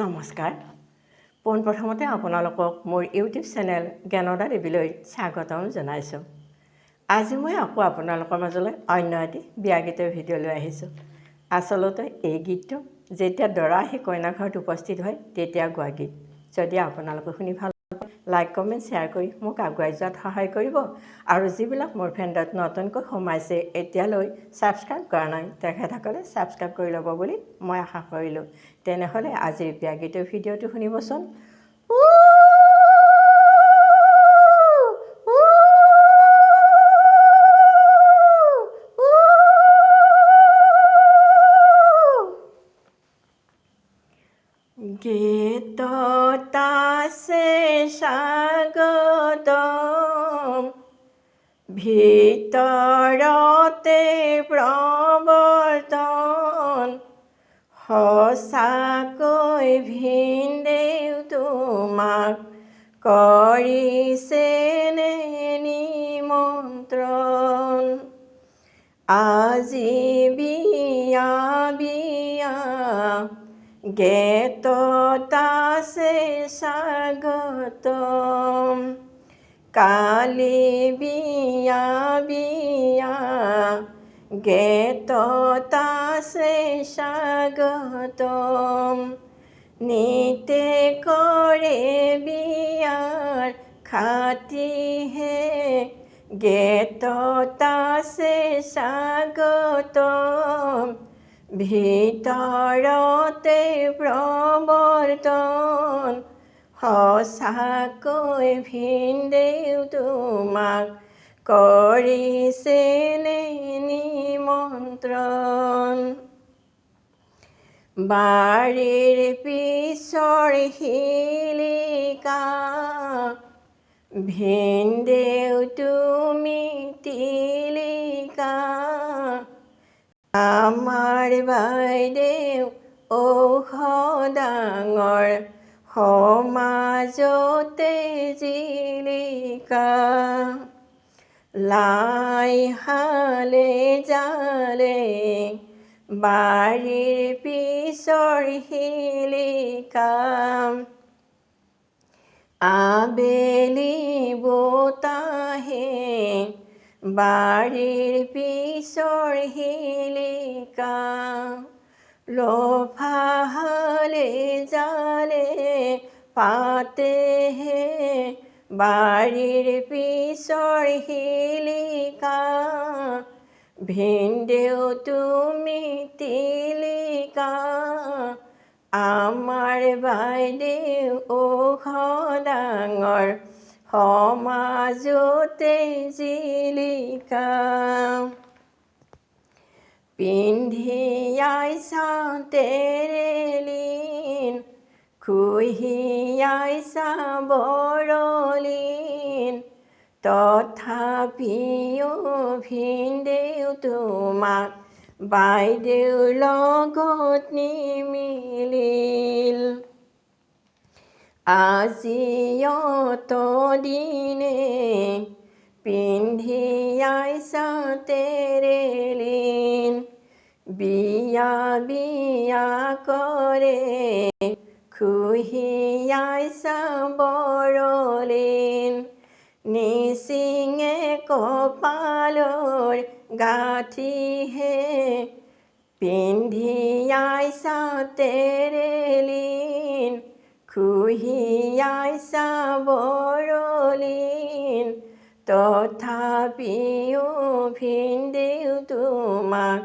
নমস্কাৰ। পোনপ্ৰথমতে আপোনালোকক মোৰ ইউটিউব চেনেল জ্ঞানদা দেৱীলৈ স্বাগতম জনাইছোঁ। আজি মই আকৌ আপোনালোকৰ মাজলৈ অন্য এটি বিয়া গীতৰ ভিডিঅ' লৈ আহিছোঁ। আচলতে এই গীতটো যেতিয়া দৰা আহি কইনা ঘৰত উপস্থিত হয় তেতিয়া গোৱা গীত। যদি আপোনালোকে শুনি ভাল পায়, লাইক কমেণ্ট শ্বেয়াৰ কৰি মোক আগুৱাই যোৱাত সহায় কৰিব। আৰু যিবিলাক মোৰ ফ্ৰেণ্ডত নতুনকৈ সোমাইছে এতিয়ালৈ ছাবস্ক্ৰাইব কৰা নাই তেখেতসকলে ছাবস্ক্ৰাইব কৰি ল'ব বুলি মই আশা কৰিলোঁ। তেনেহ'লে আজিৰ বিয়া গীতৰ ভিডিঅ'টো শুনিবচোন। গীতত আছে স্বাগতম, ভিতৰতে প্ৰৱৰ্তন, সঁচাকৈ ভিনদেউ তোমাক কৰিছেনে নিমন্ত্ৰণ। আজি বিয়া বিয়া গীতত আছে স্বাগতম, কালি বিয়া বিয়া গীতত আছে স্বাগতম। নিতে কৰে বিয়াৰ খাতিহে গীতত আছে স্বাগতম, ভিতৰতে প্ৰৱৰ্তন, সঁচাকৈ ভিনদেউ তোমাক কৰিছেনে নিমন্ত্ৰণ। বাৰীৰ পিছৰ শিলিকা ভিনদেউ তুমি তিলিকা, আমাৰ বাইদেউ ঔষধাঙৰ সমাজতে জিলিকা। লাই হালে জালে বাৰীৰ পিছৰ শিলিকা, আবেলি বতাহে বাৰীৰ পিছৰ শিলিকা, লফা হালে জালে পাতেহে বাৰীৰ পিছৰ শিলিকা, ভিনদেউ তুমি তিলিকা, আমাৰ বাইদেউ ঔষধাঙৰ সমাজতে জিলিকা। পিন্ধি আইছা তেৰেলিন, খুহি আইছা বৰলিন, তথাপিও ভিনদেউ তোমাক বাইদেউৰ লগত নিমিলিল। আজি অতদিনে পিন্ধি আইছা তেৰেলিন, বিয়া বিয়া কৰে খুহি আইছা বৰলিন, নিচিঙে কপালৰ গাঁঠিহে পিন্ধি আইছা তেৰেলিন, খুহি আইছা বৰলিন, তথাপিও ভিনদেউ তোমাক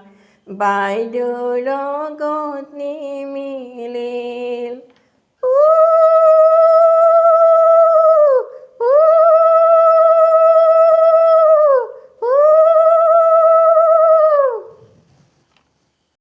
বাইদেউৰ লগত নিমিলিল।